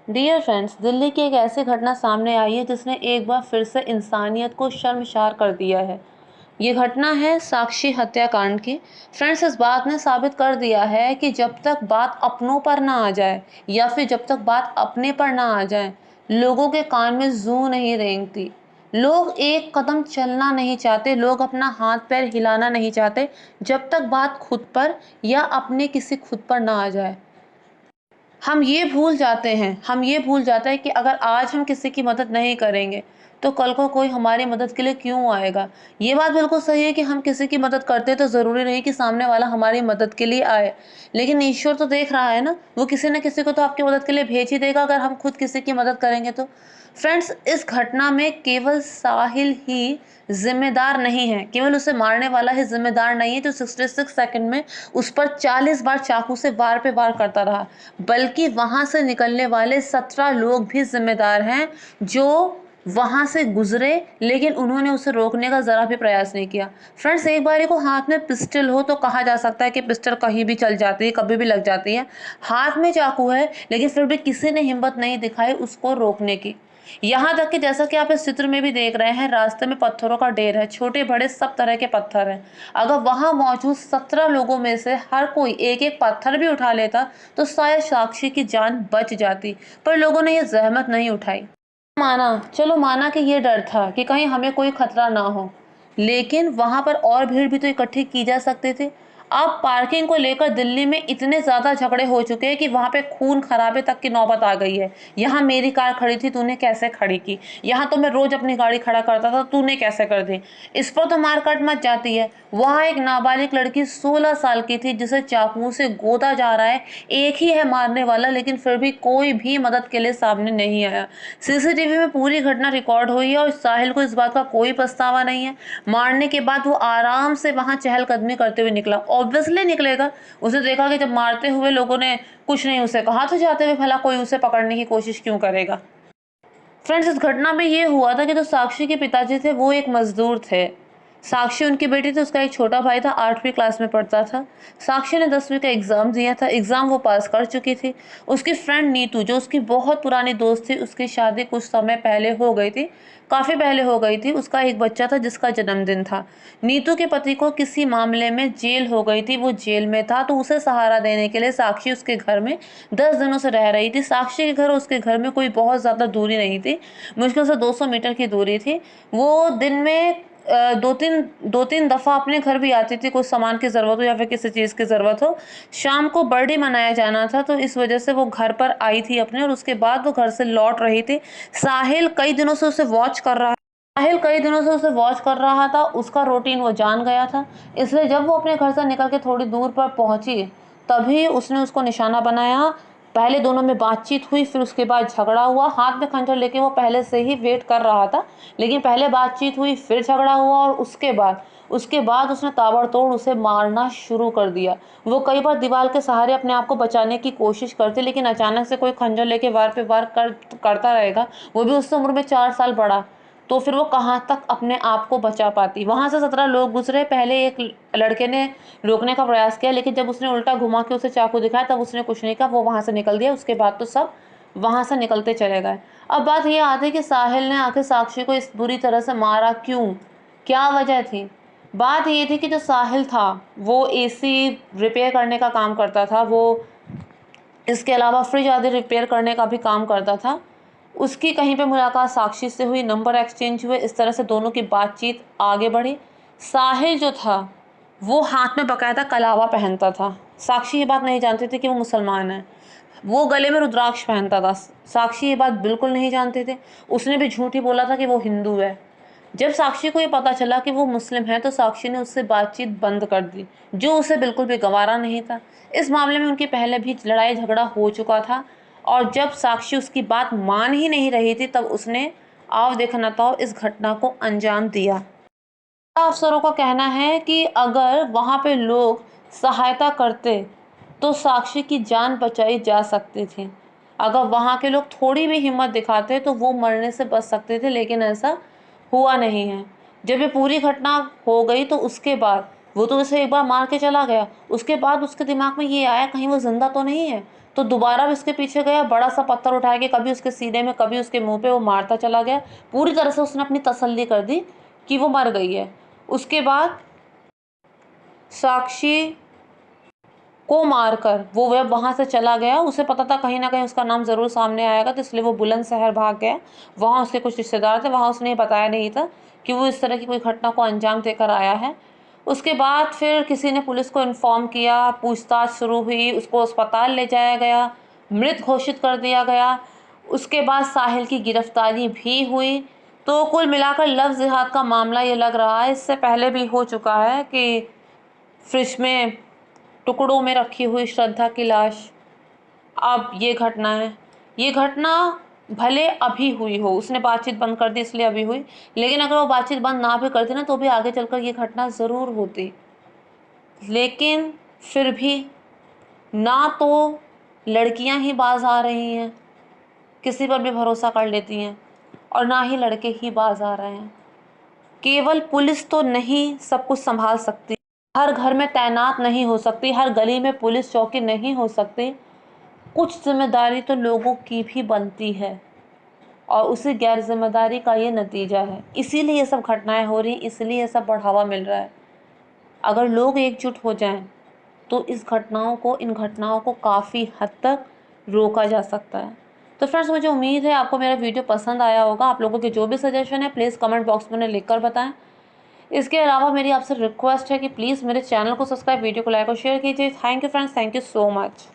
Dear friends, Delhi की एक ऐसी घटना सामने आई है जिसने एक बार फिर से इंसानियत को शर्मसार कर दिया है। ये घटना है साक्षी हत्याकांड की। फ्रेंड्स, इस बात ने साबित कर दिया है कि जब तक बात अपनों पर ना आ जाए या फिर जब तक बात अपने पर ना आ जाए, लोगों के कान में जू नहीं रेंगती। लोग एक कदम चलना नहीं चाहते, लोग अपना हाथ पैर हिलाना नहीं चाहते जब तक बात खुद पर या अपने किसी खुद पर ना आ जाए। हम ये भूल जाते हैं कि अगर आज हम किसी की मदद नहीं करेंगे तो कल को कोई हमारी मदद के लिए क्यों आएगा। ये बात बिल्कुल सही है कि हम किसी की मदद करते हैं तो ज़रूरी नहीं कि सामने वाला हमारी मदद के लिए आए, लेकिन ईश्वर तो देख रहा है ना, वो किसी न किसी को तो आपकी मदद के लिए भेज ही देगा अगर हम खुद किसी की मदद करेंगे तो। फ्रेंड्स, इस घटना में केवल साहिल ही जिम्मेदार नहीं है, केवल उसे मारने वाला ही जिम्मेदार नहीं है जो 66 सेकंड में उस पर 40 बार चाकू से वार पे वार करता रहा, बल्कि वहां से निकलने वाले 17 लोग भी जिम्मेदार हैं जो वहां से गुजरे, लेकिन उन्होंने उसे रोकने का जरा भी प्रयास नहीं किया। फ्रेंड्स, एक बारी को हाथ में पिस्टल हो तो कहा जा सकता है कि पिस्टल कहीं भी चल जाती है, कभी भी लग जाती है। हाथ में चाकू है लेकिन फिर भी किसी ने हिम्मत नहीं दिखाई उसको रोकने की। यहाँ तक कि जैसा कि आप इस चित्र में भी देख रहे हैं, रास्ते में पत्थरों का ढेर है, छोटे बड़े सब तरह के पत्थर हैं। अगर वहां मौजूद 17 लोगों में से हर कोई एक एक पत्थर भी उठा लेता तो शायद साक्षी की जान बच जाती, पर लोगों ने यह जहमत नहीं उठाई। चलो माना कि ये डर था कि कहीं हमें कोई खतरा ना हो, लेकिन वहां पर और भीड़ भी तो इकट्ठी की जा सकते थे। अब पार्किंग को लेकर दिल्ली में इतने ज्यादा झगड़े हो चुके हैं कि वहां पे खून खराबे तक की नौबत आ गई है। यहाँ मेरी कार खड़ी थी, तूने कैसे खड़ी की। यहाँ तो मैं रोज अपनी गाड़ी खड़ा करता था, तूने कैसे कर दी। इस पर तो मारकाट मच जाती है। वहां एक नाबालिग लड़की 16 साल की थी जिसे चाकू से गोदा जा रहा है। एक ही है मारने वाला, लेकिन फिर भी कोई भी मदद के लिए सामने नहीं आया। सीसीटीवी में पूरी घटना रिकॉर्ड हुई है और साहिल को इस बात का कोई पछतावा नहीं है। मारने के बाद वो आराम से वहां चहलकदमी करते हुए निकला। ऑब्वियसली निकलेगा, उसे देखा कि जब मारते हुए लोगों ने कुछ नहीं उसे कहा तो जाते हुए भला कोई उसे पकड़ने की कोशिश क्यों करेगा। फ्रेंड्स, इस घटना में ये हुआ था कि जो साक्षी के पिताजी थे वो एक मजदूर थे। साक्षी उनकी बेटी थी, उसका एक छोटा भाई था, 8वीं क्लास में पढ़ता था। साक्षी ने 10वीं का एग्जाम दिया था, एग्जाम वो पास कर चुकी थी। उसकी फ्रेंड नीतू, जो उसकी बहुत पुरानी दोस्त थी, उसकी शादी कुछ समय पहले हो गई थी, काफी पहले हो गई थी। उसका एक बच्चा था जिसका जन्मदिन था। नीतू के पति को किसी मामले में जेल हो गई थी, वो जेल में था, तो उसे सहारा देने के लिए साक्षी उसके घर में 10 दिनों से रह रही थी। साक्षी के घर और उसके घर में कोई बहुत ज्यादा दूरी नहीं थी, मुश्किल से 200 मीटर की दूरी थी। वो दिन में दो तीन दफा अपने घर भी आती थी, कुछ सामान की जरूरत हो या फिर किसी चीज की जरूरत हो। शाम को बर्थडे मनाया जाना था तो इस वजह से वो घर पर आई थी अपने, और उसके बाद वो घर से लौट रही थी। साहिल कई दिनों से उसे वॉच कर रहा था, उसका रूटीन वो जान गया था। इसलिए जब वो अपने घर से निकल के थोड़ी दूर पर पहुंची, तभी उसने उसको निशाना बनाया। पहले दोनों में बातचीत हुई, फिर उसके बाद झगड़ा हुआ। हाथ में खंजर लेके वो पहले से ही वेट कर रहा था, लेकिन पहले बातचीत हुई, फिर झगड़ा हुआ, और उसके बाद उसने ताबड़तोड़ उसे मारना शुरू कर दिया। वो कई बार दीवार के सहारे अपने आप को बचाने की कोशिश करती, लेकिन अचानक से कोई खंजर लेके वार पे वार करता रहेगा, वो भी उस उम्र में 4 साल बड़ा, तो फिर वो कहाँ तक अपने आप को बचा पाती। वहां से 17 लोग गुजरे। पहले एक लड़के ने रोकने का प्रयास किया, लेकिन जब उसने उल्टा घुमा के उसे चाकू दिखाया तब उसने कुछ नहीं कहा, वो वहां से निकल दिया। उसके बाद तो सब वहां से निकलते चले गए। अब बात ये आती है कि साहिल ने आखिर साक्षी को इस बुरी तरह से मारा क्यों, क्या वजह थी। बात ये थी कि जो साहिल था वो एसी रिपेयर करने का काम करता था, वो इसके अलावा फ्रिज आदि रिपेयर करने का भी काम करता था। उसकी कहीं पे मुलाकात साक्षी से हुई, नंबर एक्सचेंज हुए, इस तरह से दोनों की बातचीत आगे बढ़ी। साहिल जो था वो हाथ में बकायदा कलावा पहनता था। साक्षी ये बात नहीं जानती थी कि वो मुसलमान है। वो गले में रुद्राक्ष पहनता था। साक्षी ये बात बिल्कुल नहीं जानते थे। उसने भी झूठ ही बोला था कि वो हिंदू है। जब साक्षी को ये पता चला कि वो मुस्लिम है तो साक्षी ने उससे बातचीत बंद कर दी, जो उसे बिल्कुल भी गंवारा नहीं था। इस मामले में उनकी पहले भी लड़ाई झगड़ा हो चुका था, और जब साक्षी उसकी बात मान ही नहीं रही थी तब उसने आओ देखा न ताओ इस घटना को अंजाम दिया। अफसरों का कहना है कि अगर वहां पे लोग सहायता करते तो साक्षी की जान बचाई जा सकती थी। अगर वहां के लोग थोड़ी भी हिम्मत दिखाते तो वो मरने से बच सकते थे, लेकिन ऐसा हुआ नहीं है। जब ये पूरी घटना हो गई तो उसके बाद वो तो उसे एक बार मार के चला गया, उसके बाद उसके दिमाग में ये आया कहीं वो जिंदा तो नहीं है। तो दोबारा भी उसके पीछे गया, बड़ा सा पत्थर उठा के कभी उसके सीने में कभी उसके मुंह पे वो मारता चला गया। पूरी तरह से उसने अपनी तसल्ली कर दी कि वो मर गई है। उसके बाद साक्षी को मारकर वो वह वहाँ से चला गया। उसे पता था कहीं ना कहीं उसका नाम ज़रूर सामने आएगा, तो इसलिए वो बुलंदशहर भाग गया। वहाँ उसके कुछ रिश्तेदार थे, वहाँ उसने बताया नहीं था कि वो इस तरह की कोई घटना को अंजाम देकर आया है। उसके बाद फिर किसी ने पुलिस को इन्फॉर्म किया, पूछताछ शुरू हुई, उसको अस्पताल ले जाया गया, मृत घोषित कर दिया गया। उसके बाद साहिल की गिरफ्तारी भी हुई। तो कुल मिलाकर लव जिहाद का मामला ये लग रहा है, इससे पहले भी हो चुका है कि फ्रिज में टुकड़ों में रखी हुई श्रद्धा की लाश, अब ये घटना है। ये घटना भले अभी हुई हो, उसने बातचीत बंद कर दी इसलिए अभी हुई, लेकिन अगर वो बातचीत बंद ना भी करती ना तो भी आगे चलकर ये घटना ज़रूर होती। लेकिन फिर भी ना तो लड़कियां ही बाज आ रही हैं, किसी पर भी भरोसा कर लेती हैं, और ना ही लड़के ही बाज आ रहे हैं। केवल पुलिस तो नहीं सब कुछ संभाल सकती, हर घर में तैनात नहीं हो सकती, हर गली में पुलिस चौकी नहीं हो सकती। कुछ जिम्मेदारी तो लोगों की भी बनती है, और उसी गैर जिम्मेदारी का ये नतीजा है। इसीलिए ये सब घटनाएं हो रही, इसलिए ये सब बढ़ावा मिल रहा है। अगर लोग एकजुट हो जाएं तो इन घटनाओं को काफ़ी हद तक रोका जा सकता है। तो फ्रेंड्स, मुझे उम्मीद है आपको मेरा वीडियो पसंद आया होगा। आप लोगों के जो भी सजेशन है प्लीज़ कमेंट बॉक्स में लिखकर बताएं। इसके अलावा मेरी आपसे रिक्वेस्ट है कि प्लीज़ मेरे चैनल को सब्सक्राइब, वीडियो को लाइक और शेयर कीजिए। Thank you friends, thank you so much.